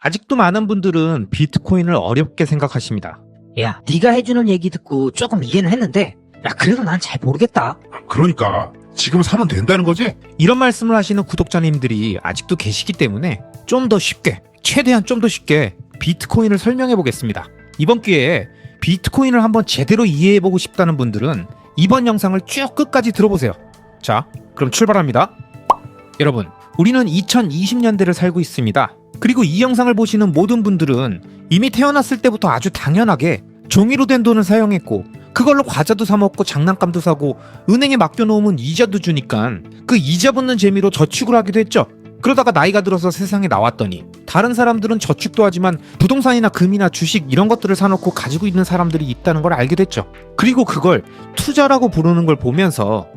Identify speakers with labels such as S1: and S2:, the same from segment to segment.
S1: 아직도 많은 분들은 비트코인을 어렵게 생각하십니다.
S2: 야, 네가 해주는 얘기 듣고 조금 이해는 했는데, 야, 그래도 난 잘 모르겠다.
S3: 그러니까 지금 사면 된다는 거지?
S1: 이런 말씀을 하시는 구독자님들이 아직도 계시기 때문에 좀 더 쉽게, 최대한 좀 더 쉽게 비트코인을 설명해 보겠습니다. 이번 기회에 비트코인을 한번 제대로 이해해 보고 싶다는 분들은 이번 영상을 쭉 끝까지 들어보세요. 자, 그럼 출발합니다. 여러분, 우리는 2020년대를 살고 있습니다. 그리고 이 영상을 보시는 모든 분들은 이미 태어났을 때부터 아주 당연하게 종이로 된 돈을 사용했고, 그걸로 과자도 사 먹고 장난감도 사고 은행에 맡겨놓으면 이자도 주니까 그 이자 붙는 재미로 저축을 하기도 했죠. 그러다가 나이가 들어서 세상에 나왔더니 다른 사람들은 저축도 하지만 부동산이나 금이나 주식 이런 것들을 사놓고 가지고 있는 사람들이 있다는 걸 알게 됐죠. 그리고 그걸 투자라고 부르는 걸 보면서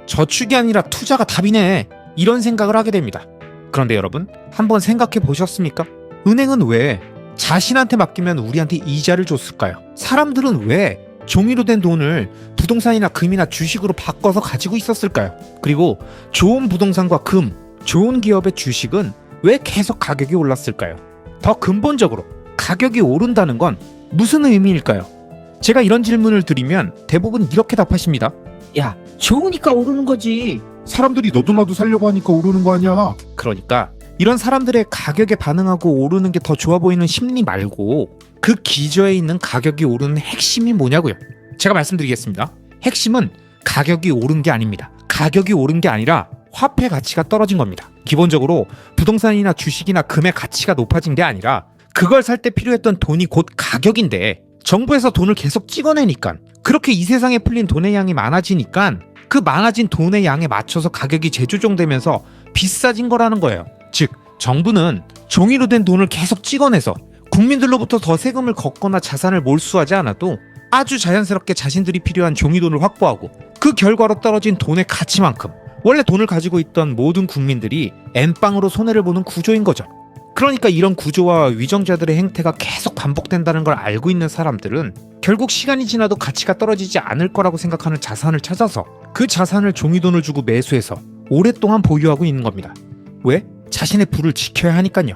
S1: 저축이 아니라 투자가 답이네, 이런 생각을 하게 됩니다. 그런데 여러분, 한번 생각해 보셨습니까? 은행은 왜 자신한테 맡기면 우리한테 이자를 줬을까요? 사람들은 왜 종이로 된 돈을 부동산이나 금이나 주식으로 바꿔서 가지고 있었을까요? 그리고 좋은 부동산과 금, 좋은 기업의 주식은 왜 계속 가격이 올랐을까요? 더 근본적으로 가격이 오른다는 건 무슨 의미일까요? 제가 이런 질문을 드리면 대부분 이렇게 답하십니다.
S2: 야, 좋으니까 오르는 거지.
S3: 사람들이 너도 나도 살려고 하니까 오르는 거 아니야?
S1: 그러니까 이런 사람들의 가격에 반응하고 오르는 게 더 좋아 보이는 심리 말고 그 기저에 있는 가격이 오르는 핵심이 뭐냐고요. 제가 말씀드리겠습니다. 핵심은 가격이 오른 게 아닙니다. 가격이 오른 게 아니라 화폐 가치가 떨어진 겁니다. 기본적으로 부동산이나 주식이나 금의 가치가 높아진 게 아니라 그걸 살 때 필요했던 돈이 곧 가격인데 정부에서 돈을 계속 찍어내니까, 그렇게 이 세상에 풀린 돈의 양이 많아지니까 그 많아진 돈의 양에 맞춰서 가격이 재조정되면서 비싸진 거라는 거예요. 즉, 정부는 종이로 된 돈을 계속 찍어내서 국민들로부터 더 세금을 걷거나 자산을 몰수하지 않아도 아주 자연스럽게 자신들이 필요한 종이돈을 확보하고, 그 결과로 떨어진 돈의 가치만큼 원래 돈을 가지고 있던 모든 국민들이 엠빵으로 손해를 보는 구조인 거죠. 그러니까 이런 구조와 위정자들의 행태가 계속 반복된다는 걸 알고 있는 사람들은 결국 시간이 지나도 가치가 떨어지지 않을 거라고 생각하는 자산을 찾아서 그 자산을 종이돈을 주고 매수해서 오랫동안 보유하고 있는 겁니다. 왜? 자신의 부를 지켜야 하니까요.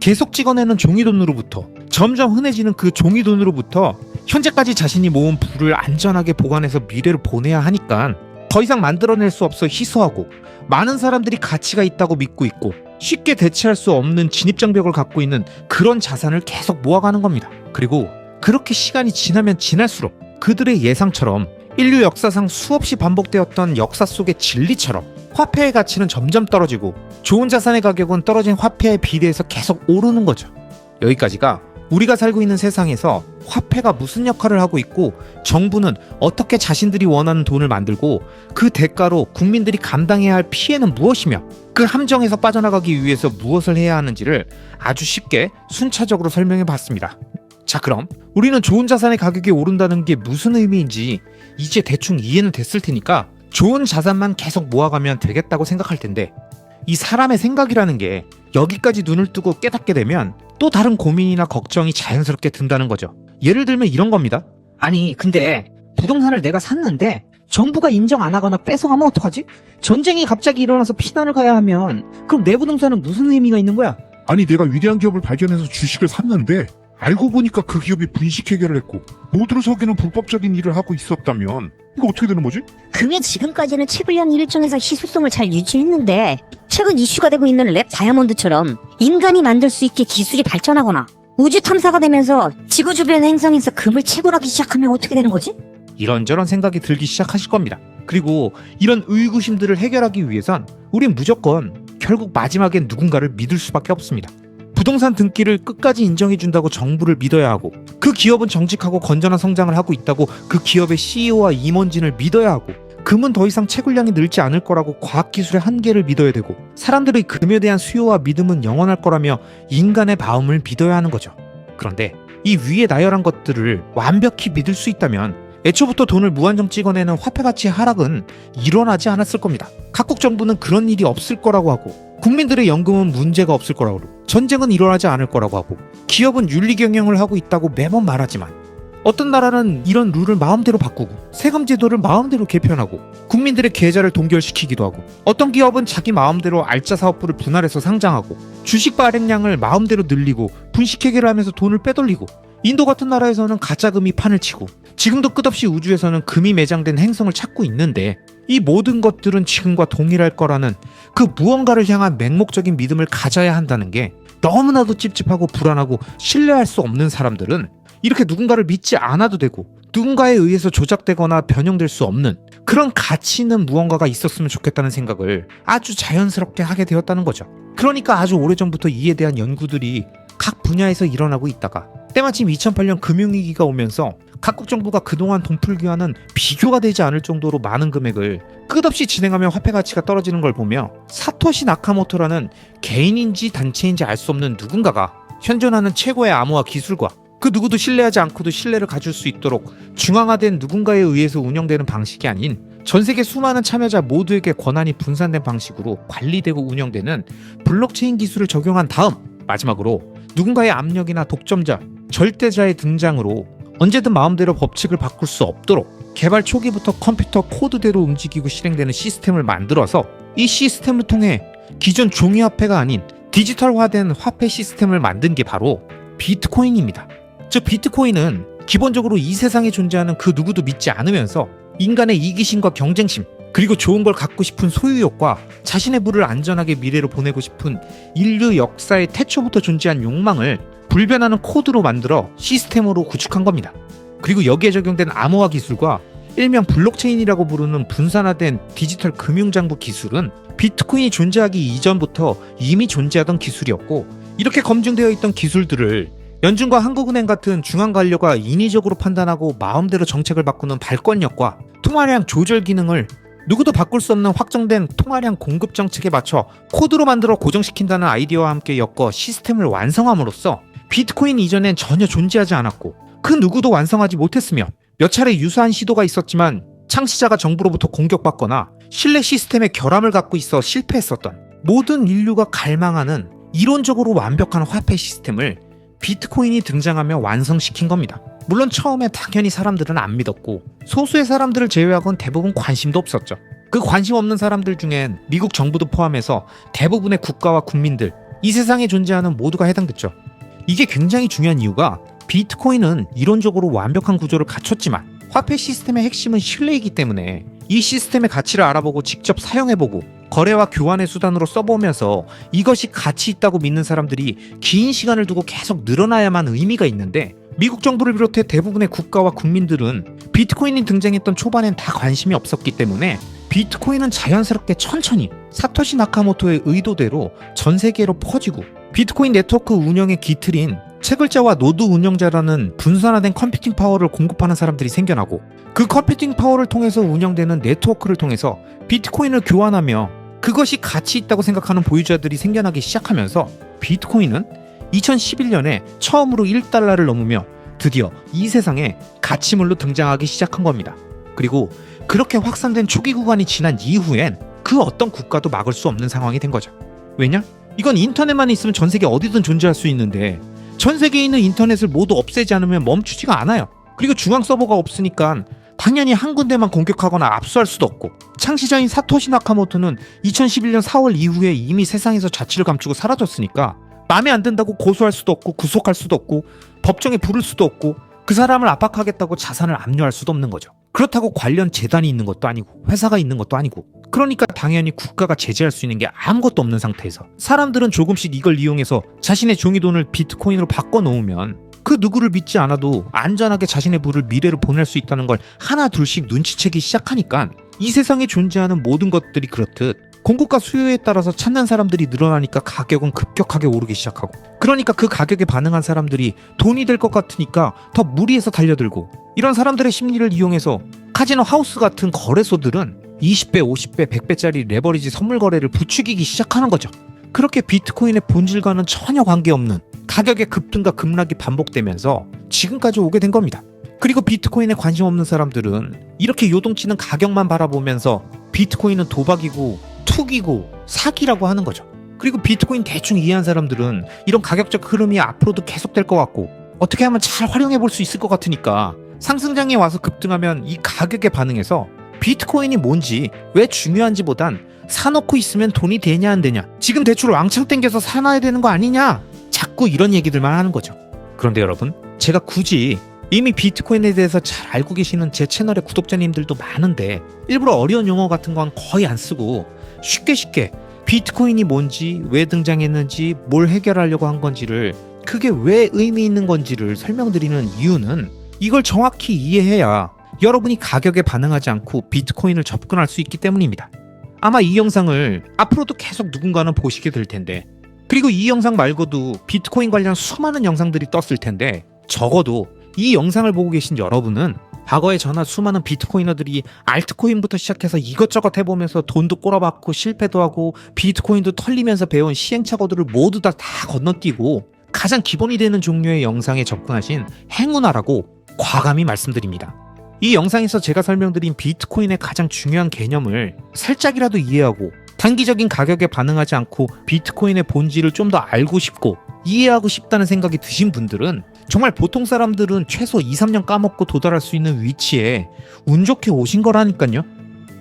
S1: 계속 찍어내는 종이돈으로부터 점점 흔해지는 그 종이돈으로부터 현재까지 자신이 모은 부를 안전하게 보관해서 미래로 보내야 하니까 더 이상 만들어낼 수 없어 희소하고, 많은 사람들이 가치가 있다고 믿고 있고 쉽게 대체할 수 없는 진입장벽을 갖고 있는 그런 자산을 계속 모아가는 겁니다. 그리고 그렇게 시간이 지나면 지날수록 그들의 예상처럼 인류 역사상 수없이 반복되었던 역사 속의 진리처럼 화폐의 가치는 점점 떨어지고 좋은 자산의 가격은 떨어진 화폐에 비례해서 계속 오르는 거죠. 여기까지가 우리가 살고 있는 세상에서 화폐가 무슨 역할을 하고 있고, 정부는 어떻게 자신들이 원하는 돈을 만들고, 그 대가로 국민들이 감당해야 할 피해는 무엇이며 그 함정에서 빠져나가기 위해서 무엇을 해야 하는지를 아주 쉽게 순차적으로 설명해 봤습니다. 자, 그럼 우리는 좋은 자산의 가격이 오른다는 게 무슨 의미인지 이제 대충 이해는 됐을 테니까 좋은 자산만 계속 모아가면 되겠다고 생각할 텐데, 이 사람의 생각이라는 게 여기까지 눈을 뜨고 깨닫게 되면 또 다른 고민이나 걱정이 자연스럽게 든다는 거죠. 예를 들면 이런 겁니다.
S2: 아니, 근데 부동산을 내가 샀는데 정부가 인정 안 하거나 뺏어가면 어떡하지? 전쟁이 갑자기 일어나서 피난을 가야 하면 그럼 내 부동산은 무슨 의미가 있는 거야?
S3: 아니, 내가 위대한 기업을 발견해서 주식을 샀는데 알고 보니까 그 기업이 분식 해결을 했고 모두를 속이는 불법적인 일을 하고 있었다면 이거 어떻게 되는 거지?
S4: 그게 지금까지는 채굴량 일정에서 희소성을 잘 유지했는데, 최근 이슈가 되고 있는 랩 다이아몬드처럼 인간이 만들 수 있게 기술이 발전하거나 우주 탐사가 되면서 지구 주변 행성에서 금을 채굴하기 시작하면 어떻게 되는 거지?
S1: 이런저런 생각이 들기 시작하실 겁니다. 그리고 이런 의구심들을 해결하기 위해선 우린 무조건 결국 마지막엔 누군가를 믿을 수밖에 없습니다. 부동산 등기를 끝까지 인정해준다고 정부를 믿어야 하고, 그 기업은 정직하고 건전한 성장을 하고 있다고 그 기업의 CEO와 임원진을 믿어야 하고, 금은 더 이상 채굴량이 늘지 않을 거라고 과학기술의 한계를 믿어야 되고, 사람들의 금에 대한 수요와 믿음은 영원할 거라며 인간의 마음을 믿어야 하는 거죠. 그런데 이 위에 나열한 것들을 완벽히 믿을 수 있다면 애초부터 돈을 무한정 찍어내는 화폐 가치의 하락은 일어나지 않았을 겁니다. 각국 정부는 그런 일이 없을 거라고 하고, 국민들의 연금은 문제가 없을 거라고 하고, 전쟁은 일어나지 않을 거라고 하고, 기업은 윤리 경영을 하고 있다고 매번 말하지만 어떤 나라는 이런 룰을 마음대로 바꾸고 세금 제도를 마음대로 개편하고 국민들의 계좌를 동결시키기도 하고 어떤 기업은 자기 마음대로 알짜 사업부를 분할해서 상장하고 주식 발행량을 마음대로 늘리고 분식회계를 하면서 돈을 빼돌리고 인도 같은 나라에서는 가짜금이 판을 치고 지금도 끝없이 우주에서는 금이 매장된 행성을 찾고 있는데 이 모든 것들은 지금과 동일할 거라는 그 무언가를 향한 맹목적인 믿음을 가져야 한다는 게 너무나도 찝찝하고 불안하고 신뢰할 수 없는 사람들은 이렇게 누군가를 믿지 않아도 되고 누군가에 의해서 조작되거나 변형될 수 없는 그런 가치 있는 무언가가 있었으면 좋겠다는 생각을 아주 자연스럽게 하게 되었다는 거죠. 그러니까 아주 오래전부터 이에 대한 연구들이 각 분야에서 일어나고 있다가 때마침 2008년 금융위기가 오면서 각국 정부가 그동안 돈 풀기와는 비교가 되지 않을 정도로 많은 금액을 끝없이 진행하며 화폐 가치가 떨어지는 걸 보며 사토시 나카모토라는 개인인지 단체인지 알 수 없는 누군가가 현존하는 최고의 암호화 기술과 그 누구도 신뢰하지 않고도 신뢰를 가질 수 있도록 중앙화된 누군가에 의해서 운영되는 방식이 아닌 전 세계 수많은 참여자 모두에게 권한이 분산된 방식으로 관리되고 운영되는 블록체인 기술을 적용한 다음 마지막으로 누군가의 압력이나 독점자, 절대자의 등장으로 언제든 마음대로 법칙을 바꿀 수 없도록 개발 초기부터 컴퓨터 코드대로 움직이고 실행되는 시스템을 만들어서 이 시스템을 통해 기존 종이화폐가 아닌 디지털화된 화폐 시스템을 만든 게 바로 비트코인입니다. 즉 비트코인은 기본적으로 이 세상에 존재하는 그 누구도 믿지 않으면서 인간의 이기심과 경쟁심 그리고 좋은 걸 갖고 싶은 소유욕과 자신의 부를 안전하게 미래로 보내고 싶은 인류 역사의 태초부터 존재한 욕망을 불변하는 코드로 만들어 시스템으로 구축한 겁니다. 그리고 여기에 적용된 암호화 기술과 일명 블록체인이라고 부르는 분산화된 디지털 금융장부 기술은 비트코인이 존재하기 이전부터 이미 존재하던 기술이었고 이렇게 검증되어 있던 기술들을 연준과 한국은행 같은 중앙관료가 인위적으로 판단하고 마음대로 정책을 바꾸는 발권력과 통화량 조절 기능을 누구도 바꿀 수 없는 확정된 통화량 공급 정책에 맞춰 코드로 만들어 고정시킨다는 아이디어와 함께 엮어 시스템을 완성함으로써 비트코인 이전엔 전혀 존재하지 않았고 그 누구도 완성하지 못했으며 몇 차례 유사한 시도가 있었지만 창시자가 정부로부터 공격받거나 신뢰 시스템의 결함을 갖고 있어 실패했었던 모든 인류가 갈망하는 이론적으로 완벽한 화폐 시스템을 비트코인이 등장하며 완성시킨 겁니다. 물론 처음에 당연히 사람들은 안 믿었고 소수의 사람들을 제외하고는 대부분 관심도 없었죠. 그 관심 없는 사람들 중엔 미국 정부도 포함해서 대부분의 국가와 국민들, 이 세상에 존재하는 모두가 해당됐죠. 이게 굉장히 중요한 이유가 비트코인은 이론적으로 완벽한 구조를 갖췄지만 화폐 시스템의 핵심은 신뢰이기 때문에 이 시스템의 가치를 알아보고 직접 사용해보고 거래와 교환의 수단으로 써보면서 이것이 가치 있다고 믿는 사람들이 긴 시간을 두고 계속 늘어나야만 의미가 있는데 미국 정부를 비롯해 대부분의 국가와 국민들은 비트코인이 등장했던 초반엔 다 관심이 없었기 때문에 비트코인은 자연스럽게 천천히 사토시 나카모토의 의도대로 전 세계로 퍼지고 비트코인 네트워크 운영의 기틀인 채굴자와 노드 운영자라는 분산화된 컴퓨팅 파워를 공급하는 사람들이 생겨나고 그 컴퓨팅 파워를 통해서 운영되는 네트워크를 통해서 비트코인을 교환하며 그것이 가치 있다고 생각하는 보유자들이 생겨나기 시작하면서 비트코인은 2011년에 처음으로 1달러를 넘으며 드디어 이 세상에 가치물로 등장하기 시작한 겁니다. 그리고 그렇게 확산된 초기 구간이 지난 이후엔 그 어떤 국가도 막을 수 없는 상황이 된 거죠. 왜냐? 이건 인터넷만 있으면 전 세계 어디든 존재할 수 있는데 전 세계에 있는 인터넷을 모두 없애지 않으면 멈추지가 않아요. 그리고 중앙 서버가 없으니까 당연히 한 군데만 공격하거나 압수할 수도 없고 창시자인 사토시 나카모토는 2011년 4월 이후에 이미 세상에서 자취를 감추고 사라졌으니까 마음에 안 든다고 고소할 수도 없고 구속할 수도 없고 법정에 부를 수도 없고 그 사람을 압박하겠다고 자산을 압류할 수도 없는 거죠. 그렇다고 관련 재단이 있는 것도 아니고 회사가 있는 것도 아니고 그러니까 당연히 국가가 제재할 수 있는 게 아무것도 없는 상태에서 사람들은 조금씩 이걸 이용해서 자신의 종이돈을 비트코인으로 바꿔놓으면 그 누구를 믿지 않아도 안전하게 자신의 부를 미래로 보낼 수 있다는 걸 하나 둘씩 눈치채기 시작하니까 이 세상에 존재하는 모든 것들이 그렇듯 공급과 수요에 따라서 찾는 사람들이 늘어나니까 가격은 급격하게 오르기 시작하고 그러니까 그 가격에 반응한 사람들이 돈이 될 것 같으니까 더 무리해서 달려들고 이런 사람들의 심리를 이용해서 카지노 하우스 같은 거래소들은 20배, 50배, 100배짜리 레버리지 선물 거래를 부추기기 시작하는 거죠. 그렇게 비트코인의 본질과는 전혀 관계없는 가격의 급등과 급락이 반복되면서 지금까지 오게 된 겁니다. 그리고 비트코인에 관심 없는 사람들은 이렇게 요동치는 가격만 바라보면서 비트코인은 도박이고 투기고 사기라고 하는 거죠. 그리고 비트코인 대충 이해한 사람들은 이런 가격적 흐름이 앞으로도 계속될 것 같고 어떻게 하면 잘 활용해 볼 수 있을 것 같으니까 상승장에 와서 급등하면 이 가격에 반응해서 비트코인이 뭔지 왜 중요한지보단 사놓고 있으면 돈이 되냐 안 되냐, 지금 대출 왕창 땡겨서 사놔야 되는 거 아니냐, 자꾸 이런 얘기들만 하는 거죠. 그런데 여러분, 제가 굳이 이미 비트코인에 대해서 잘 알고 계시는 제 채널의 구독자님들도 많은데 일부러 어려운 용어 같은 건 거의 안 쓰고 쉽게 비트코인이 뭔지, 왜 등장했는지, 뭘 해결하려고 한 건지를, 그게 왜 의미 있는 건지를 설명드리는 이유는 이걸 정확히 이해해야 여러분이 가격에 반응하지 않고 비트코인을 접근할 수 있기 때문입니다. 아마 이 영상을 앞으로도 계속 누군가는 보시게 될 텐데, 그리고 이 영상 말고도 비트코인 관련 수많은 영상들이 떴을 텐데, 적어도 이 영상을 보고 계신 여러분은 과거에 저나 수많은 비트코이너들이 알트코인부터 시작해서 이것저것 해보면서 돈도 꼬라박고 실패도 하고 비트코인도 털리면서 배운 시행착오들을 모두 다 건너뛰고 가장 기본이 되는 종류의 영상에 접근하신 행운아라고 과감히 말씀드립니다. 이 영상에서 제가 설명드린 비트코인의 가장 중요한 개념을 살짝이라도 이해하고 단기적인 가격에 반응하지 않고 비트코인의 본질을 좀 더 알고 싶고 이해하고 싶다는 생각이 드신 분들은, 정말 보통 사람들은 최소 2-3년 까먹고 도달할 수 있는 위치에 운 좋게 오신 거라니까요.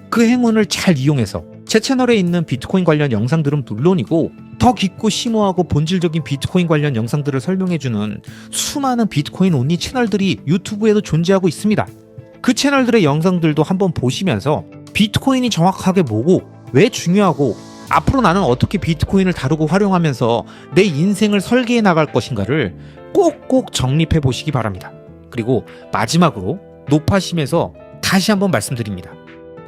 S1: 그 행운을 잘 이용해서 제 채널에 있는 비트코인 관련 영상들은 물론이고 더 깊고 심오하고 본질적인 비트코인 관련 영상들을 설명해주는 수많은 비트코인 온리 채널들이 유튜브에도 존재하고 있습니다. 그 채널들의 영상들도 한번 보시면서 비트코인이 정확하게 뭐고 왜 중요하고 앞으로 나는 어떻게 비트코인을 다루고 활용하면서 내 인생을 설계해 나갈 것인가를 꼭꼭 정립해 보시기 바랍니다. 그리고 마지막으로 높아심에서 다시 한번 말씀드립니다.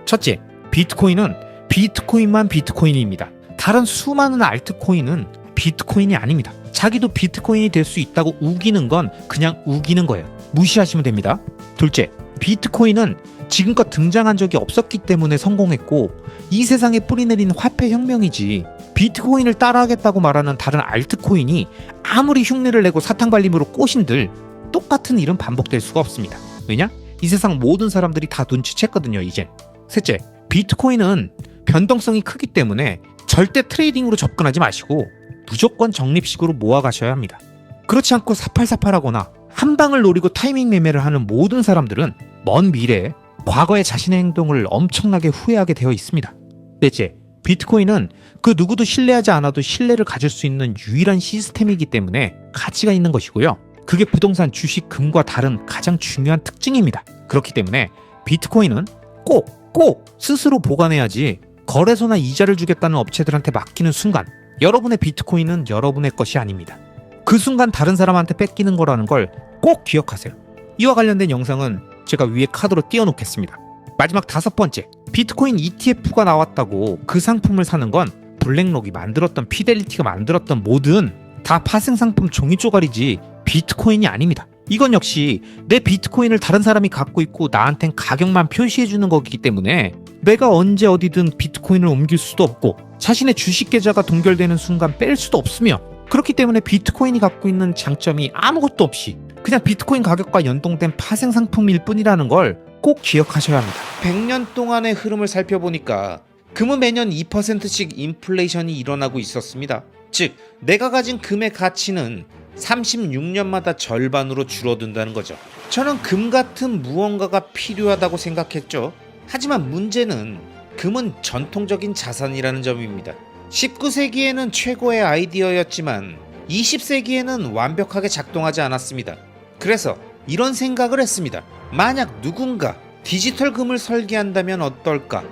S1: 첫째, 비트코인은 비트코인만 비트코인입니다. 다른 수많은 알트코인은 비트코인이 아닙니다. 자기도 비트코인이 될 수 있다고 우기는 건 그냥 우기는 거예요. 무시하시면 됩니다. 둘째, 비트코인은 지금껏 등장한 적이 없었기 때문에 성공했고 이 세상에 뿌리내린 화폐 혁명이지, 비트코인을 따라하겠다고 말하는 다른 알트코인이 아무리 흉내를 내고 사탕발림으로 꼬신들 똑같은 일은 반복될 수가 없습니다. 왜냐? 이 세상 모든 사람들이 다 눈치챘거든요, 이젠. 셋째, 비트코인은 변동성이 크기 때문에 절대 트레이딩으로 접근하지 마시고 무조건 적립식으로 모아가셔야 합니다. 그렇지 않고 사팔사팔하거나 한 방을 노리고 타이밍 매매를 하는 모든 사람들은 먼 미래에 과거의 자신의 행동을 엄청나게 후회하게 되어 있습니다. 넷째, 비트코인은 그 누구도 신뢰하지 않아도 신뢰를 가질 수 있는 유일한 시스템이기 때문에 가치가 있는 것이고요. 그게 부동산, 주식, 금과 다른 가장 중요한 특징입니다. 그렇기 때문에 비트코인은 꼭 스스로 보관해야지 거래소나 이자를 주겠다는 업체들한테 맡기는 순간 여러분의 비트코인은 여러분의 것이 아닙니다. 그 순간 다른 사람한테 뺏기는 거라는 걸 꼭 기억하세요. 이와 관련된 영상은 제가 위에 카드로 띄워놓겠습니다. 마지막 5번째, 비트코인 ETF가 나왔다고 그 상품을 사는 건 블랙록이 만들었던, 피델리티가 만들었던 뭐든 다 파생상품 종이 쪼가리지 비트코인이 아닙니다. 이건 역시 내 비트코인을 다른 사람이 갖고 있고 나한텐 가격만 표시해주는 거기 때문에 내가 언제 어디든 비트코인을 옮길 수도 없고 자신의 주식 계좌가 동결되는 순간 뺄 수도 없으며, 그렇기 때문에 비트코인이 갖고 있는 장점이 아무것도 없이 그냥 비트코인 가격과 연동된 파생상품일 뿐이라는 걸 꼭 기억하셔야 합니다. 100년 동안의 흐름을 살펴보니까 금은 매년 2%씩 인플레이션이 일어나고 있었습니다. 즉 내가 가진 금의 가치는 36년마다 절반으로 줄어든다는 거죠. 저는 금 같은 무언가가 필요하다고 생각했죠. 하지만 문제는 금은 전통적인 자산이라는 점입니다. 19세기에는 최고의 아이디어였지만 20세기에는 완벽하게 작동하지 않았습니다. 그래서 이런 생각을 했습니다. 만약 누군가 디지털 금을 설계한다면 어떨까?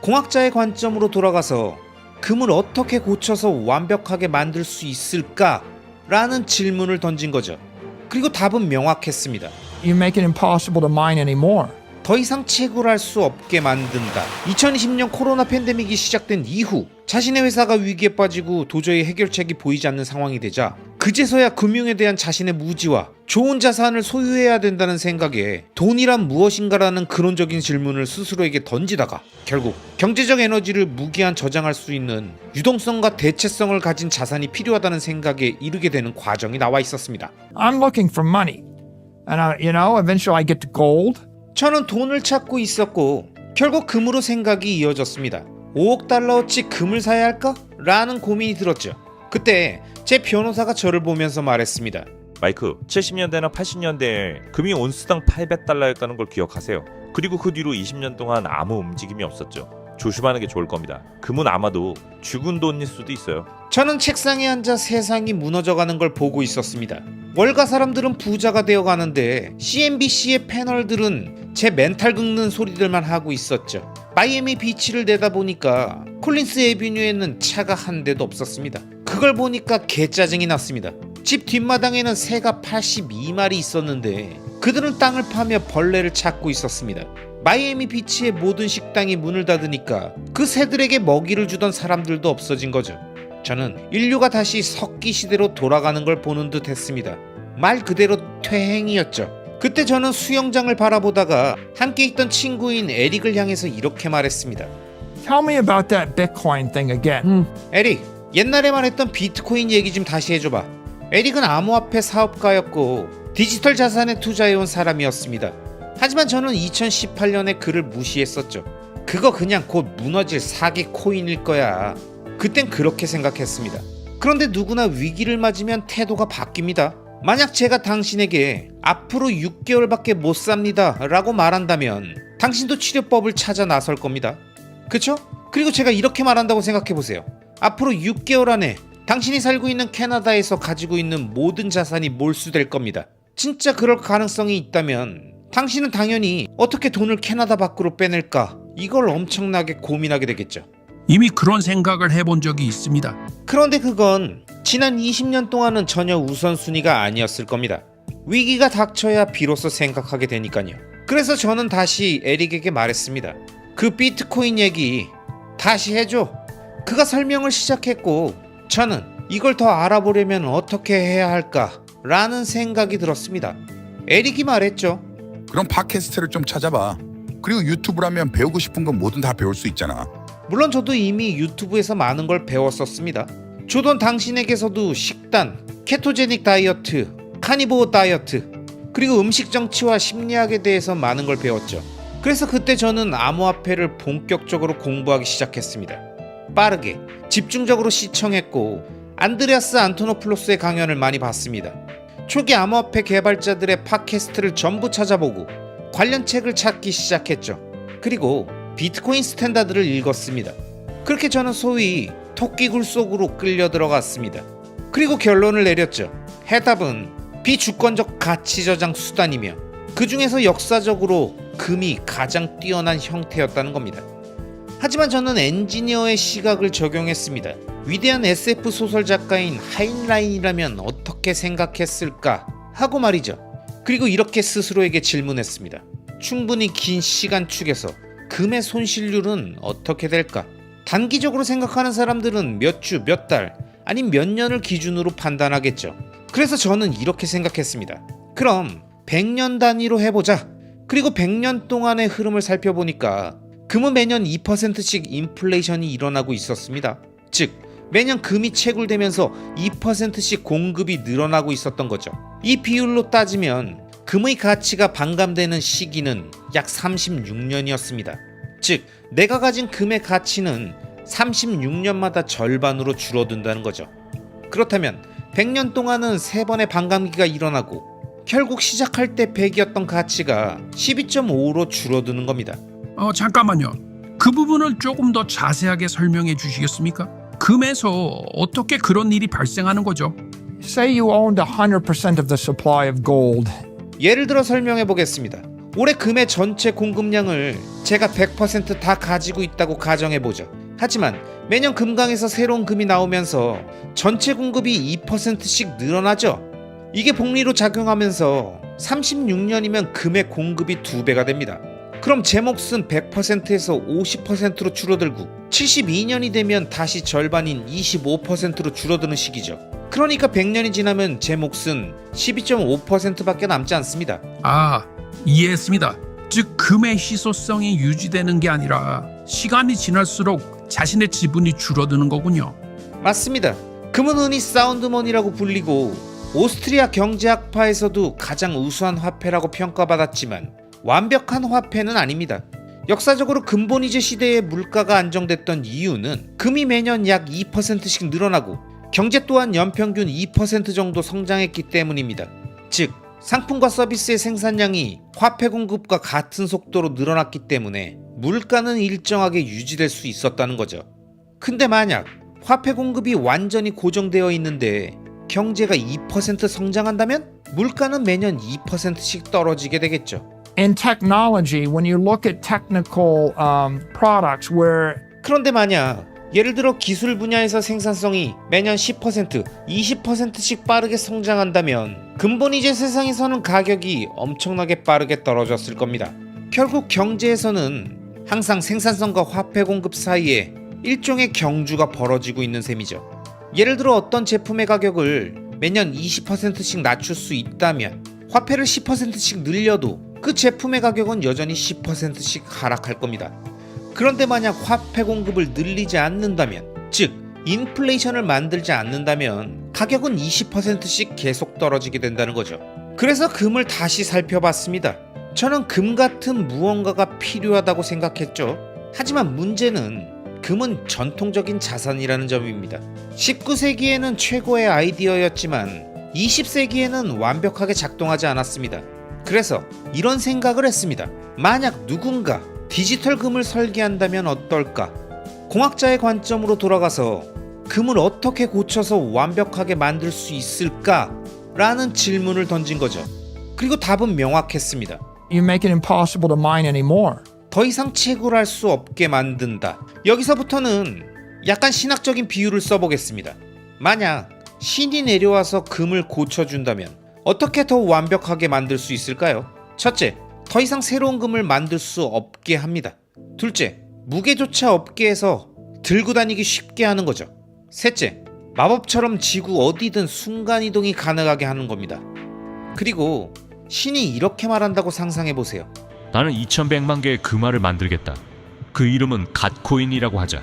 S1: 공학자의 관점으로 돌아가서 금을 어떻게 고쳐서 완벽하게 만들 수 있을까? 라는 질문을 던진 거죠. 그리고 답은 명확했습니다.
S5: You make it impossible to mine anymore.
S1: 더 이상 채굴할 수 없게 만든다. 2020년 코로나 팬데믹이 시작된 이후 자신의 회사가 위기에 빠지고 도저히 해결책이 보이지 않는 상황이 되자 그제서야 금융에 대한 자신의 무지와 좋은 자산을 소유해야 된다는 생각에 돈이란 무엇인가라는 근원적인 질문을 스스로에게 던지다가 결국 경제적 에너지를 무기한 저장할 수 있는 유동성과 대체성을 가진 자산이 필요하다는 생각에 이르게 되는 과정이 나와 있었습니다.
S5: I'm looking for money. And eventually I get to gold.
S1: 저는 돈을 찾고 있었고 결국 금으로 생각이 이어졌습니다. 5억 달러어치 금을 사야 할까? 라는 고민이 들었죠. 그때 제 변호사가 저를 보면서 말했습니다.
S6: 마이크, 70년대나 80년대에 금이 온스당 800달러였다는 걸 기억하세요. 그리고 그 뒤로 20년 동안 아무 움직임이 없었죠. 조심하는 게 좋을 겁니다. 금은 아마도 죽은 돈일 수도 있어요.
S1: 저는 책상에 앉아 세상이 무너져가는 걸 보고 있었습니다. 월가 사람들은 부자가 되어가는데 CNBC의 패널들은 제 멘탈 긁는 소리들만 하고 있었죠. 마이애미 비치를 내다보니까 콜린스 애비뉴에는 차가 한 대도 없었습니다. 그걸 보니까 개짜증이 났습니다. 집 뒷마당에는 새가 82마리 있었는데 그들은 땅을 파며 벌레를 찾고 있었습니다. 마이애미 비치의 모든 식당이 문을 닫으니까 그 새들에게 먹이를 주던 사람들도 없어진 거죠. 저는 인류가 다시 석기 시대로 돌아가는 걸 보는 듯 했습니다. 말 그대로 퇴행이었죠. 그때 저는 수영장을 바라보다가 함께 있던 친구인 에릭을 향해서 이렇게 말했습니다.
S5: Tell me about that Bitcoin thing again.
S1: 에릭, 옛날에 말했던 비트코인 얘기 좀 다시 해줘봐. 에릭은 암호화폐 사업가였고 디지털 자산에 투자해온 사람이었습니다. 하지만 저는 2018년에 그를 무시했었죠. 그거 그냥 곧 무너질 사기 코인일 거야. 그땐 그렇게 생각했습니다. 그런데 누구나 위기를 맞으면 태도가 바뀝니다. 만약 제가 당신에게 앞으로 6개월밖에 못 삽니다 라고 말한다면 당신도 치료법을 찾아 나설 겁니다. 그쵸? 그리고 제가 이렇게 말한다고 생각해보세요. 앞으로 6개월 안에 당신이 살고 있는 캐나다에서 가지고 있는 모든 자산이 몰수될 겁니다. 진짜 그럴 가능성이 있다면 당신은 당연히 어떻게 돈을 캐나다 밖으로 빼낼까 이걸 엄청나게 고민하게 되겠죠.
S7: 이미 그런 생각을 해본 적이 있습니다.
S1: 그런데 그건 지난 20년 동안은 전혀 우선순위가 아니었을 겁니다. 위기가 닥쳐야 비로소 생각하게 되니까요. 그래서 저는 다시 에릭에게 말했습니다. 그 비트코인 얘기 다시 해줘. 그가 설명을 시작했고 저는 이걸 더 알아보려면 어떻게 해야 할까 라는 생각이 들었습니다. 에릭이 말했죠.
S8: 그럼 팟캐스트를 좀 찾아봐. 그리고 유튜브라면 배우고 싶은 건 뭐든 다 배울 수 있잖아.
S1: 물론 저도 이미 유튜브에서 많은 걸 배웠었습니다. 조던 당신에게서도 식단, 케토제닉 다이어트, 카니보어 다이어트, 그리고 음식 정치와 심리학에 대해서 많은 걸 배웠죠. 그래서 그때 저는 암호화폐를 본격적으로 공부하기 시작했습니다. 빠르게, 집중적으로 시청했고 안드레아스 안토노플로스의 강연을 많이 봤습니다. 초기 암호화폐 개발자들의 팟캐스트를 전부 찾아보고 관련 책을 찾기 시작했죠. 그리고 비트코인 스탠다드를 읽었습니다. 그렇게 저는 소위 토끼굴 속으로 끌려 들어갔습니다. 그리고 결론을 내렸죠. 해답은 비주권적 가치 저장 수단이며 그 중에서 역사적으로 금이 가장 뛰어난 형태였다는 겁니다. 하지만 저는 엔지니어의 시각을 적용했습니다. 위대한 SF 소설 작가인 하인라인이라면 어떻게 생각했을까 하고 말이죠. 그리고 이렇게 스스로에게 질문했습니다. 충분히 긴 시간 축에서 금의 손실률은 어떻게 될까? 단기적으로 생각하는 사람들은 몇 주, 몇 달, 아니 몇 년을 기준으로 판단하겠죠. 그래서 저는 이렇게 생각했습니다. 그럼 100년 단위로 해보자. 그리고 100년 동안의 흐름을 살펴보니까 금은 매년 2%씩 인플레이션이 일어나고 있었습니다. 즉 매년 금이 채굴되면서 2%씩 공급이 늘어나고 있었던 거죠. 이 비율로 따지면 금의 가치가 반감되는 시기는 약 36년이었습니다. 즉 내가 가진 금의 가치는 36년마다 절반으로 줄어든다는 거죠. 그렇다면 100년 동안은 3번의 반감기가 일어나고 결국 시작할 때 100이었던 가치가 12.5로 줄어드는 겁니다.
S7: 잠깐만요. 그 부분을 조금 더 자세하게 설명해 주시겠습니까? 금에서 어떻게 그런 일이 발생하는 거죠?
S5: Say you owned 100% of the supply of gold.
S1: 예를 들어 설명해 보겠습니다. 올해 금의 전체 공급량을 제가 100% 다 가지고 있다고 가정해 보죠. 하지만 매년 금강에서 새로운 금이 나오면서 전체 공급이 2%씩 늘어나죠. 이게 복리로 작용하면서 36년이면 금의 공급이 2배가 됩니다. 그럼 제 몫은 100%에서 50%로 줄어들고 72년이 되면 다시 절반인 25%로 줄어드는 시기죠. 그러니까 100년이 지나면 제 몫은 12.5%밖에 남지 않습니다.
S7: 이해했습니다. 즉 금의 희소성이 유지되는 게 아니라 시간이 지날수록 자신의 지분이 줄어드는 거군요.
S1: 맞습니다. 금은 흔히 사운드머니라고 불리고 오스트리아 경제학파에서도 가장 우수한 화폐라고 평가받았지만 완벽한 화폐는 아닙니다. 역사적으로 근본이제 시대에 물가가 안정됐던 이유는 금이 매년 약 2%씩 늘어나고 경제 또한 연평균 2% 정도 성장했기 때문입니다. 즉 상품과 서비스의 생산량이 화폐 공급과 같은 속도로 늘어났기 때문에 물가는 일정하게 유지될 수 있었다는 거죠. 근데 만약 화폐 공급이 완전히 고정되어 있는데 경제가 2% 성장한다면 물가는 매년 2%씩 떨어지게 되겠죠.
S5: In technology, when you look at technical products where
S1: 그런데 만약 예를 들어 기술 분야에서 생산성이 매년 10%, 20%씩 빠르게 성장한다면 근본 이제 세상에서는 가격이 엄청나게 빠르게 떨어졌을 겁니다. 결국 경제에서는 항상 생산성과 화폐 공급 사이에 일종의 경주가 벌어지고 있는 셈이죠. 예를 들어 어떤 제품의 가격을 매년 20%씩 낮출 수 있다면 화폐를 10%씩 늘려도 그 제품의 가격은 여전히 10%씩 하락할 겁니다. 그런데 만약 화폐 공급을 늘리지 않는다면, 즉 인플레이션을 만들지 않는다면 가격은 20%씩 계속 떨어지게 된다는 거죠. 그래서 금을 다시 살펴봤습니다. 저는 금 같은 무언가가 필요하다고 생각했죠. 하지만 문제는 금은 전통적인 자산이라는 점입니다. 19세기에는 최고의 아이디어였지만 20세기에는 완벽하게 작동하지 않았습니다. 그래서 이런 생각을 했습니다. 만약 누군가 디지털 금을 설계한다면 어떨까? 공학자의 관점으로 돌아가서 금을 어떻게 고쳐서 완벽하게 만들 수 있을까? 라는 질문을 던진 거죠. 그리고 답은 명확했습니다.
S5: you make it impossible to mine anymore.
S1: 더 이상 채굴할 수 없게 만든다. 여기서부터는 약간 신학적인 비유를 써보겠습니다. 만약 신이 내려와서 금을 고쳐준다면 어떻게 더 완벽하게 만들 수 있을까요? 첫째, 더 이상 새로운 금을 만들 수 없게 합니다. 둘째, 무게조차 없게 해서 들고 다니기 쉽게 하는 거죠. 셋째, 마법처럼 지구 어디든 순간이동이 가능하게 하는 겁니다. 그리고 신이 이렇게 말한다고 상상해보세요.
S9: 나는 2100만 개의 금화를 만들겠다. 그 이름은 갓코인이라고 하자.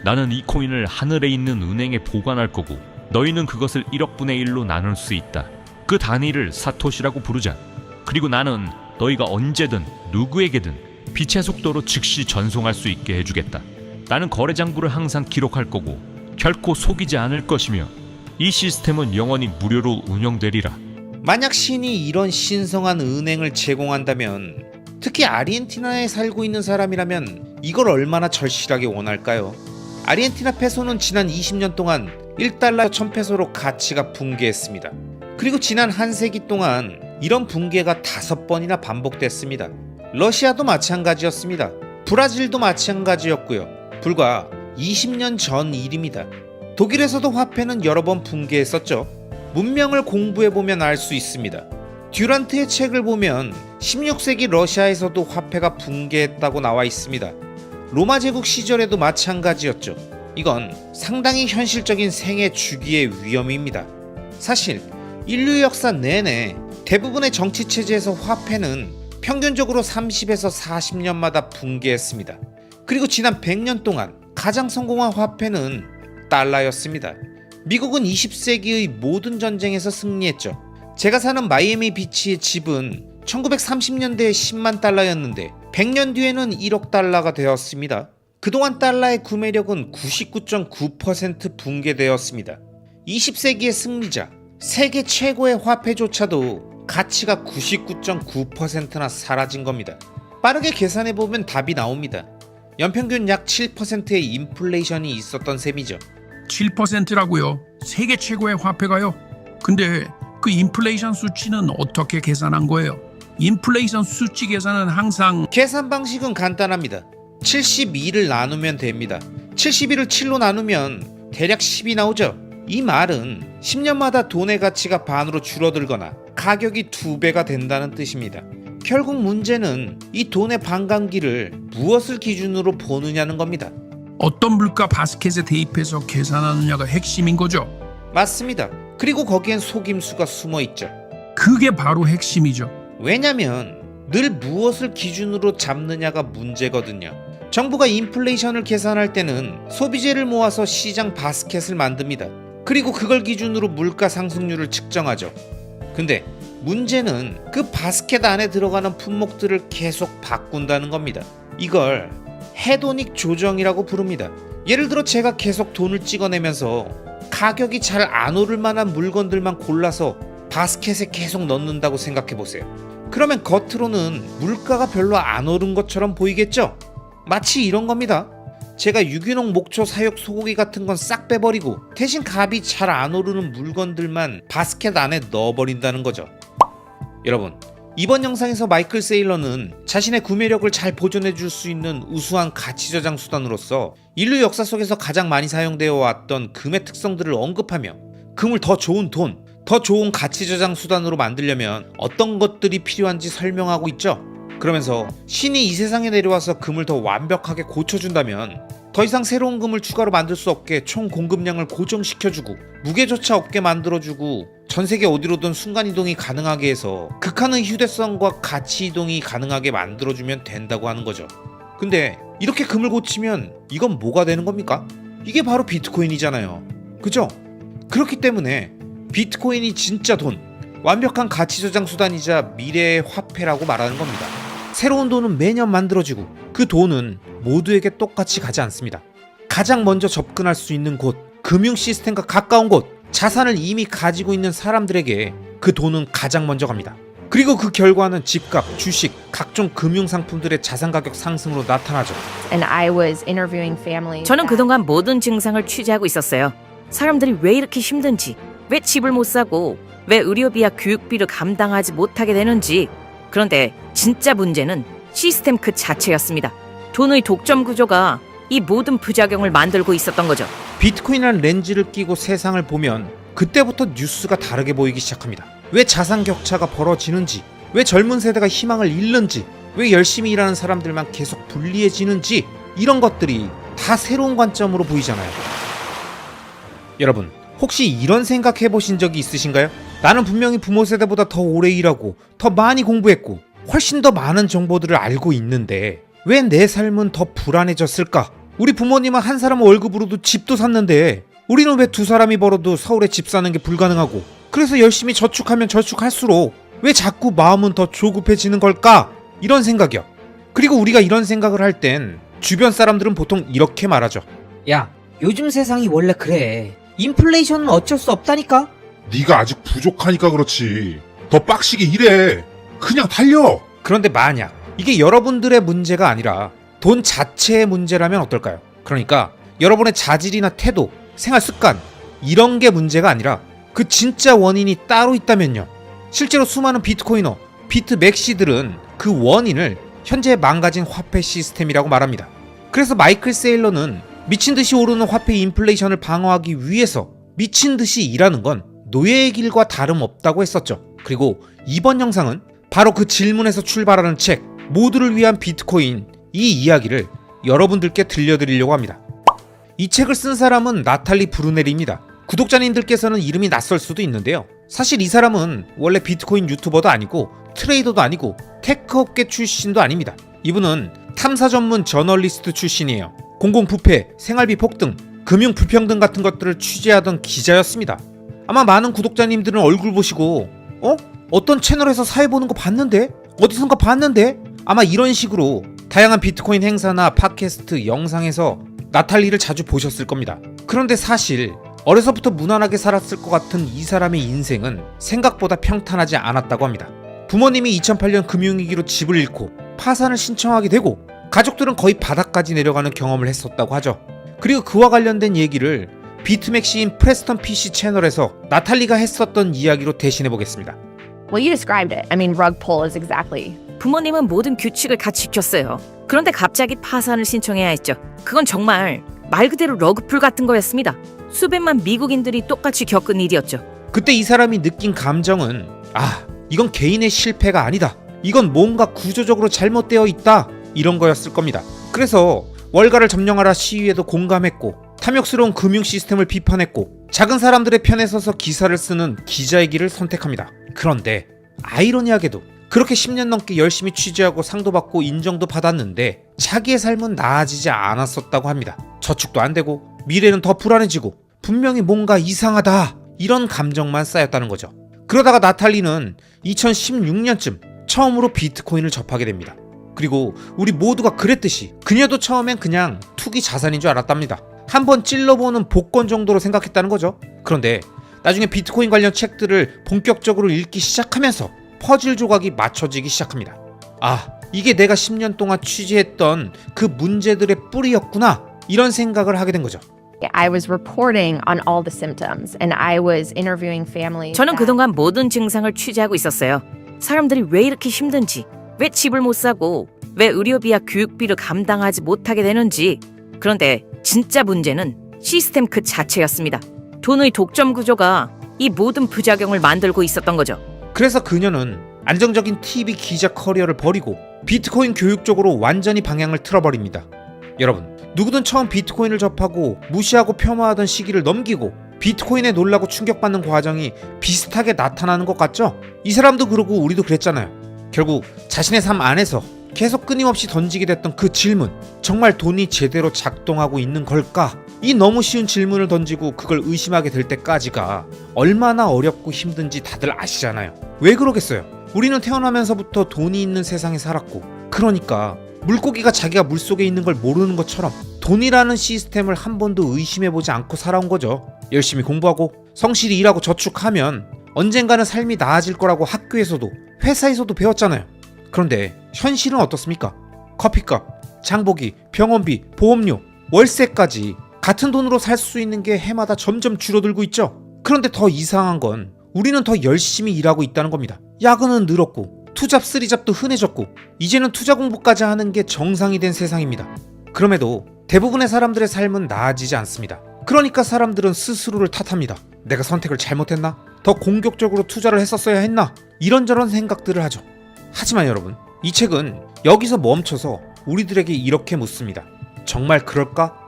S9: 나는 이 코인을 하늘에 있는 은행에 보관할 거고 너희는 그것을 1억분의 1로 나눌 수 있다. 그 단위를 사토시라고 부르자. 그리고 나는 너희가 언제든 누구에게든 빛의 속도로 즉시 전송할 수 있게 해주겠다. 나는 거래 장부를 항상 기록할 거고 결코 속이지 않을 것이며 이 시스템은 영원히 무료로 운영되리라.
S1: 만약 신이 이런 신성한 은행을 제공한다면, 특히 아르헨티나에 살고 있는 사람이라면 이걸 얼마나 절실하게 원할까요? 아르헨티나 페소는 지난 20년 동안 1달러 1000페소로 가치가 붕괴했습니다. 그리고 지난 한 세기 동안 이런 붕괴가 5번이나 반복됐습니다. 러시아도 마찬가지였습니다. 브라질도 마찬가지였고요. 불과 20년 전 일입니다. 독일에서도 화폐는 여러 번 붕괴했었죠. 문명을 공부해보면 알 수 있습니다. 듀란트의 책을 보면 16세기 러시아에서도 화폐가 붕괴했다고 나와 있습니다. 로마 제국 시절에도 마찬가지였죠. 이건 상당히 현실적인 생애 주기의 위험입니다. 사실 인류 역사 내내 대부분의 정치 체제에서 화폐는 평균적으로 30에서 40년마다 붕괴했습니다. 그리고 지난 100년 동안 가장 성공한 화폐는 달러였습니다. 미국은 20세기의 모든 전쟁에서 승리했죠. 제가 사는 마이애미 비치의 집은 1930년대에 10만 달러였는데 100년 뒤에는 1억 달러가 되었습니다. 그동안 달러의 구매력은 99.9% 붕괴되었습니다. 20세기의 승리자, 세계 최고의 화폐조차도 가치가 99.9%나 사라진 겁니다. 빠르게 계산해보면 답이 나옵니다. 연평균 약 7%의 인플레이션이 있었던 셈이죠.
S7: 7%라고요? 세계 최고의 화폐가요? 근데 그 인플레이션 수치는 어떻게 계산한 거예요? 인플레이션 수치 계산은 항상
S1: 계산 방식은 간단합니다. 72를 나누면 됩니다. 72를 7로 나누면 대략 10이 나오죠. 이 말은 10년마다 돈의 가치가 반으로 줄어들거나 가격이 2배가 된다는 뜻입니다. 결국 문제는 이 돈의 반감기를 무엇을 기준으로 보느냐는 겁니다.
S7: 어떤 물가 바스켓에 대입해서 계산하느냐가 핵심인 거죠.
S1: 맞습니다. 그리고 거기엔 속임수가 숨어 있죠.
S7: 그게 바로 핵심이죠.
S1: 왜냐면 늘 무엇을 기준으로 잡느냐가 문제거든요. 정부가 인플레이션을 계산할 때는 소비재를 모아서 시장 바스켓을 만듭니다. 그리고 그걸 기준으로 물가 상승률을 측정하죠. 근데 문제는 그 바스켓 안에 들어가는 품목들을 계속 바꾼다는 겁니다. 이걸 헤도닉 조정이라고 부릅니다. 예를 들어 제가 계속 돈을 찍어내면서 가격이 잘 안 오를 만한 물건들만 골라서 바스켓에 계속 넣는다고 생각해 보세요. 그러면 겉으로는 물가가 별로 안 오른 것처럼 보이겠죠? 마치 이런 겁니다. 제가 유기농 목초 사육 소고기 같은 건 싹 빼버리고 대신 값이 잘 안 오르는 물건들만 바스켓 안에 넣어버린다는 거죠. 여러분, 이번 영상에서 마이클 세일러는 자신의 구매력을 잘 보존해줄 수 있는 우수한 가치 저장 수단으로서 인류 역사 속에서 가장 많이 사용되어 왔던 금의 특성들을 언급하며 금을 더 좋은 돈, 더 좋은 가치 저장 수단으로 만들려면 어떤 것들이 필요한지 설명하고 있죠. 그러면서 신이 이 세상에 내려와서 금을 더 완벽하게 고쳐준다면 더 이상 새로운 금을 추가로 만들 수 없게 총 공급량을 고정시켜주고 무게조차 없게 만들어주고 전 세계 어디로든 순간이동이 가능하게 해서 극한의 휴대성과 가치 이동이 가능하게 만들어주면 된다고 하는 거죠. 근데 이렇게 금을 고치면 이건 뭐가 되는 겁니까? 이게 바로 비트코인이잖아요. 그죠? 그렇기 때문에 비트코인이 진짜 돈, 완벽한 가치 저장 수단이자 미래의 화폐라고 말하는 겁니다. 새로운 돈은 매년 만들어지고 그 돈은 모두에게 똑같이 가지 않습니다. 가장 먼저 접근할 수 있는 곳, 금융 시스템과 가까운 곳, 자산을 이미 가지고 있는 사람들에게 그 돈은 가장 먼저 갑니다. 그리고 그 결과는 집값, 주식, 각종 금융 상품들의 자산 가격 상승으로 나타나죠.
S10: 저는 그동안 모든 증상을 취재하고 있었어요. 사람들이 왜 이렇게 힘든지, 왜 집을 못 사고, 왜 의료비와 교육비를 감당하지 못하게 되는지. 그런데 진짜 문제는 시스템 그 자체였습니다. 돈의 독점 구조가 이 모든 부작용을 만들고 있었던 거죠.
S1: 비트코인이라는 렌즈를 끼고 세상을 보면 그때부터 뉴스가 다르게 보이기 시작합니다. 왜 자산 격차가 벌어지는지, 왜 젊은 세대가 희망을 잃는지, 왜 열심히 일하는 사람들만 계속 불리해지는지, 이런 것들이 다 새로운 관점으로 보이잖아요. 여러분, 혹시 이런 생각 해보신 적이 있으신가요? 나는 분명히 부모 세대보다 더 오래 일하고 더 많이 공부했고 훨씬 더 많은 정보들을 알고 있는데 왜 내 삶은 더 불안해졌을까? 우리 부모님은 한 사람 월급으로도 집도 샀는데 우리는 왜 두 사람이 벌어도 서울에 집 사는 게 불가능하고, 그래서 열심히 저축하면 저축할수록 왜 자꾸 마음은 더 조급해지는 걸까? 이런 생각이요. 그리고 우리가 이런 생각을 할 땐 주변 사람들은 보통 이렇게 말하죠.
S2: 야, 요즘 세상이 원래 그래. 인플레이션은 어쩔 수 없다니까?
S3: 네가 아직 부족하니까 그렇지. 더 빡시게 일해. 그냥 달려.
S1: 그런데 만약 이게 여러분들의 문제가 아니라 돈 자체의 문제라면 어떨까요? 그러니까 여러분의 자질이나 태도, 생활 습관 이런 게 문제가 아니라 그 진짜 원인이 따로 있다면요. 실제로 수많은 비트코이너, 비트맥시들은 그 원인을 현재 망가진 화폐 시스템이라고 말합니다. 그래서 마이클 세일러는 미친듯이 오르는 화폐 인플레이션을 방어하기 위해서 미친듯이 일하는 건 노예의 길과 다름없다고 했었죠. 그리고 이번 영상은 바로 그 질문에서 출발하는 책, 모두를 위한 비트코인, 이 이야기를 여러분들께 들려드리려고 합니다. 이 책을 쓴 사람은 나탈리 브루넬입니다. 구독자님들께서는 이름이 낯설 수도 있는데요. 사실 이 사람은 원래 비트코인 유튜버도 아니고 트레이더도 아니고 테크 업계 출신도 아닙니다. 이분은 탐사 전문 저널리스트 출신이에요. 공공부패, 생활비 폭등, 금융 불평등 같은 것들을 취재하던 기자였습니다. 아마 많은 구독자님들은 얼굴 보시고 어떤 채널에서 사회 보는 거 봤는데? 어디선가 봤는데? 아마 이런 식으로 다양한 비트코인 행사나 팟캐스트, 영상에서 나탈리를 자주 보셨을 겁니다. 그런데 사실 어려서부터 무난하게 살았을 것 같은 이 사람의 인생은 생각보다 평탄하지 않았다고 합니다. 부모님이 2008년 금융위기로 집을 잃고 파산을 신청하게 되고 가족들은 거의 바닥까지 내려가는 경험을 했었다고 하죠. 그리고 그와 관련된 얘기를 비트맥시인 프레스턴 PC 채널에서 나탈리가 했었던 이야기로 대신해 보겠습니다.
S10: Well, you described it. I mean, rug pull is exactly. 부모님은 모든 규칙을 다 지켰어요. 그런데 갑자기 파산을 신청해야 했죠. 그건 정말 말 그대로 러그풀 같은 거였습니다. 수백만 미국인들이 똑같이 겪은 일이었죠.
S1: 그때 이 사람이 느낀 감정은 이건 개인의 실패가 아니다. 이건 뭔가 구조적으로 잘못되어 있다. 이런 거였을 겁니다. 그래서 월가를 점령하라 시위에도 공감했고 탐욕스러운 금융 시스템을 비판했고 작은 사람들의 편에 서서 기사를 쓰는 기자의 길을 선택합니다. 그런데 아이러니하게도 그렇게 10년 넘게 열심히 취재하고 상도 받고 인정도 받았는데 자기의 삶은 나아지지 않았었다고 합니다. 저축도 안 되고 미래는 더 불안해지고 분명히 뭔가 이상하다 이런 감정만 쌓였다는 거죠. 그러다가 나탈리는 2016년쯤 처음으로 비트코인을 접하게 됩니다. 그리고 우리 모두가 그랬듯이 그녀도 처음엔 그냥 투기 자산인 줄 알았답니다. 한번 찔러보는 복권 정도로 생각했다는 거죠. 그런데 나중에 비트코인 관련 책들을 본격적으로 읽기 시작하면서 퍼즐 조각이 맞춰지기 시작합니다. 아, 이게 내가 10년 동안 취재했던 그 문제들의 뿌리였구나, 이런 생각을 하게 된 거죠.
S11: I was reporting on all the symptoms and I was interviewing families.
S10: 저는
S11: that-
S10: 그동안 모든 증상을 취재하고 있었어요. 사람들이 왜 이렇게 힘든지, 왜 집을 못 사고, 왜 의료비와 교육비를 감당하지 못하게 되는지. 그런데 진짜 문제는 시스템 그 자체였습니다. 돈의 독점 구조가 이 모든 부작용을 만들고 있었던 거죠.
S1: 그래서 그녀는 안정적인 TV 기자 커리어를 버리고 비트코인 교육 쪽으로 완전히 방향을 틀어버립니다. 여러분, 누구든 처음 비트코인을 접하고 무시하고 폄하하던 시기를 넘기고 비트코인에 놀라고 충격받는 과정이 비슷하게 나타나는 것 같죠? 이 사람도 그러고 우리도 그랬잖아요. 결국 자신의 삶 안에서 계속 끊임없이 던지게 됐던 그 질문, 정말 돈이 제대로 작동하고 있는 걸까? 이 너무 쉬운 질문을 던지고 그걸 의심하게 될 때까지가 얼마나 어렵고 힘든지 다들 아시잖아요. 왜 그러겠어요? 우리는 태어나면서부터 돈이 있는 세상에 살았고, 그러니까 물고기가 자기가 물속에 있는 걸 모르는 것처럼 돈이라는 시스템을 한 번도 의심해보지 않고 살아온 거죠. 열심히 공부하고 성실히 일하고 저축하면 언젠가는 삶이 나아질 거라고 학교에서도 회사에서도 배웠잖아요. 그런데 현실은 어떻습니까? 커피값, 장보기, 병원비, 보험료, 월세까지 같은 돈으로 살 수 있는 게 해마다 점점 줄어들고 있죠. 그런데 더 이상한 건 우리는 더 열심히 일하고 있다는 겁니다. 야근은 늘었고 투잡 쓰리잡도 흔해졌고 이제는 투자 공부까지 하는 게 정상이 된 세상입니다. 그럼에도 대부분의 사람들의 삶은 나아지지 않습니다. 그러니까 사람들은 스스로를 탓합니다. 내가 선택을 잘못했나? 더 공격적으로 투자를 했었어야 했나? 이런저런 생각들을 하죠. 하지만 여러분, 이 책은 여기서 멈춰서 우리들에게 이렇게 묻습니다. 정말 그럴까?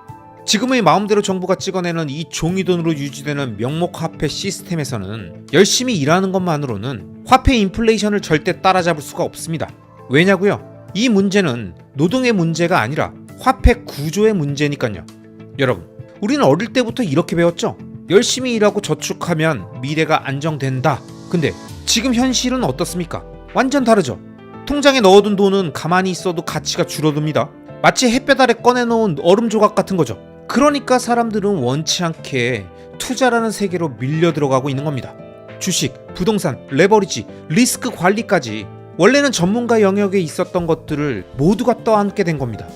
S1: 지금의 마음대로 정부가 찍어내는 이 종이돈으로 유지되는 명목화폐 시스템에서는 열심히 일하는 것만으로는 화폐 인플레이션을 절대 따라잡을 수가 없습니다. 왜냐고요? 이 문제는 노동의 문제가 아니라 화폐 구조의 문제니까요. 여러분, 우리는 어릴 때부터 이렇게 배웠죠? 열심히 일하고 저축하면 미래가 안정된다. 근데 지금 현실은 어떻습니까? 완전 다르죠? 통장에 넣어둔 돈은 가만히 있어도 가치가 줄어듭니다. 마치 햇볕 아래 꺼내놓은 얼음 조각 같은 거죠. 그러니까 사람들은 원치 않게 투자라는 세계로 밀려 들어가고 있는 겁니다. 주식, 부동산, 레버리지, 리스크 관리까지 원래는 전문가 영역에 있었던 것들을 모두가 떠안게 된 겁니다.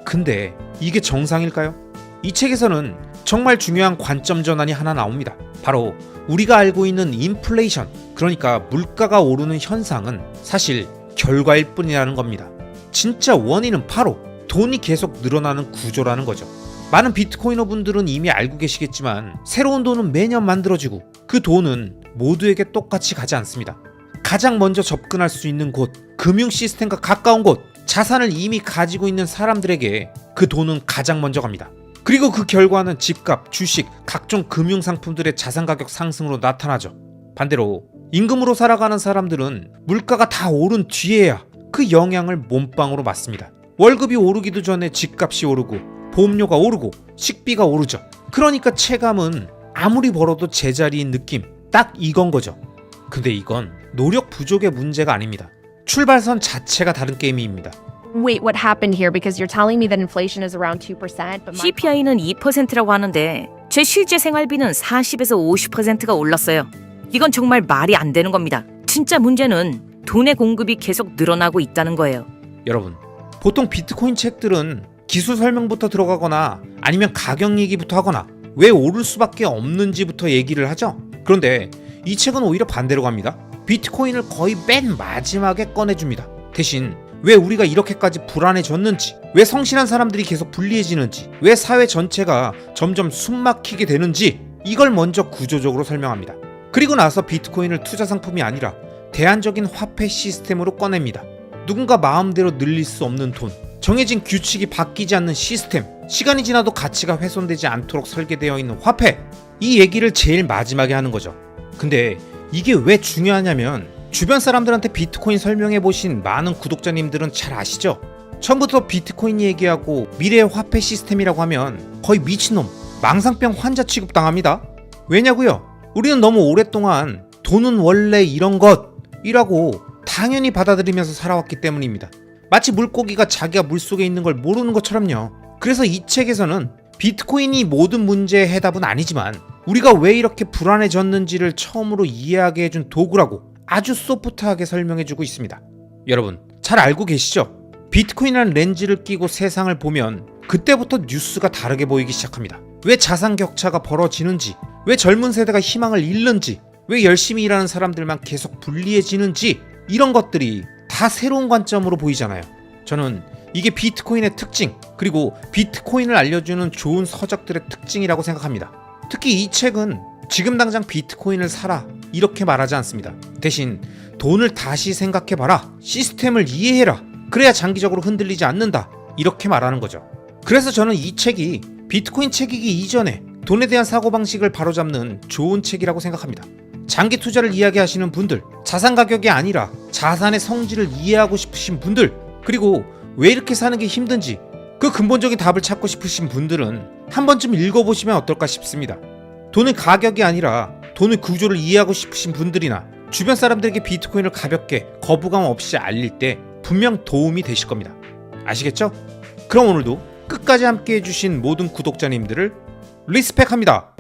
S1: 근데 이게 정상일까요? 이 책에서는 정말 중요한 관점 전환이 하나 나옵니다. 바로 우리가 알고 있는 인플레이션, 그러니까 물가가 오르는 현상은 사실 결과일 뿐이라는 겁니다. 진짜 원인은 바로 돈이 계속 늘어나는 구조라는 거죠. 많은 비트코이너 분들은 이미 알고 계시겠지만 새로운 돈은 매년 만들어지고 그 돈은 모두에게 똑같이 가지 않습니다. 가장 먼저 접근할 수 있는 곳, 금융 시스템과 가까운 곳, 자산을 이미 가지고 있는 사람들에게 그 돈은 가장 먼저 갑니다. 그리고 그 결과는 집값, 주식, 각종 금융상품들의 자산 가격 상승으로 나타나죠. 반대로 임금으로 살아가는 사람들은 물가가 다 오른 뒤에야 그 영향을 몸빵으로 맞습니다. 월급이 오르기도 전에 집값이 오르고 보험료가 오르고 식비가 오르죠. 그러니까 체감은 아무리 벌어도 제자리인 느낌, 딱 이건 거죠. 근데 이건 노력 부족의 문제가 아닙니다. 출발선 자체가 다른 게임입니다.
S11: Wait, what happened here? Because you're telling me that inflation is around 2%, but my
S10: CPI는 2%라고 하는데 제 실제 생활비는 40에서 50%가 올랐어요. 이건 정말 말이 안 되는 겁니다. 진짜 문제는 돈의 공급이 계속 늘어나고 있다는 거예요.
S1: 여러분, 보통 비트코인 책들은 기술 설명부터 들어가거나 아니면 가격 얘기부터 하거나 왜 오를 수밖에 없는지부터 얘기를 하죠. 그런데 이 책은 오히려 반대로 갑니다. 비트코인을 거의 맨 마지막에 꺼내줍니다. 대신 왜 우리가 이렇게까지 불안해졌는지, 왜 성실한 사람들이 계속 불리해지는지, 왜 사회 전체가 점점 숨막히게 되는지 이걸 먼저 구조적으로 설명합니다. 그리고 나서 비트코인을 투자 상품이 아니라 대안적인 화폐 시스템으로 꺼냅니다. 누군가 마음대로 늘릴 수 없는 돈, 정해진 규칙이 바뀌지 않는 시스템, 시간이 지나도 가치가 훼손되지 않도록 설계되어 있는 화폐, 이 얘기를 제일 마지막에 하는 거죠. 근데 이게 왜 중요하냐면 주변 사람들한테 비트코인 설명해 보신 많은 구독자님들은 잘 아시죠? 처음부터 비트코인 얘기하고 미래의 화폐 시스템이라고 하면 거의 미친놈, 망상병 환자 취급당합니다. 왜냐고요? 우리는 너무 오랫동안 돈은 원래 이런 것이라고 당연히 받아들이면서 살아왔기 때문입니다. 마치 물고기가 자기가 물속에 있는 걸 모르는 것처럼요. 그래서 이 책에서는 비트코인이 모든 문제의 해답은 아니지만 우리가 왜 이렇게 불안해졌는지를 처음으로 이해하게 해준 도구라고 아주 소프트하게 설명해주고 있습니다. 여러분 잘 알고 계시죠? 비트코인이라는 렌즈를 끼고 세상을 보면 그때부터 뉴스가 다르게 보이기 시작합니다. 왜 자산 격차가 벌어지는지, 왜 젊은 세대가 희망을 잃는지, 왜 열심히 일하는 사람들만 계속 불리해지는지, 이런 것들이 다 새로운 관점으로 보이잖아요. 저는 이게 비트코인의 특징, 그리고 비트코인을 알려주는 좋은 서적들의 특징이라고 생각합니다. 특히 이 책은 지금 당장 비트코인을 사라 이렇게 말하지 않습니다. 대신 돈을 다시 생각해봐라, 시스템을 이해해라, 그래야 장기적으로 흔들리지 않는다, 이렇게 말하는 거죠. 그래서 저는 이 책이 비트코인 책이기 이전에 돈에 대한 사고방식을 바로잡는 좋은 책이라고 생각합니다. 장기 투자를 이야기하시는 분들, 자산 가격이 아니라 자산의 성질을 이해하고 싶으신 분들, 그리고 왜 이렇게 사는 게 힘든지 그 근본적인 답을 찾고 싶으신 분들은 한 번쯤 읽어보시면 어떨까 싶습니다. 돈은 가격이 아니라 돈의 구조를 이해하고 싶으신 분들이나 주변 사람들에게 비트코인을 가볍게 거부감 없이 알릴 때 분명 도움이 되실 겁니다. 아시겠죠? 그럼 오늘도 끝까지 함께 해주신 모든 구독자님들을 리스펙합니다.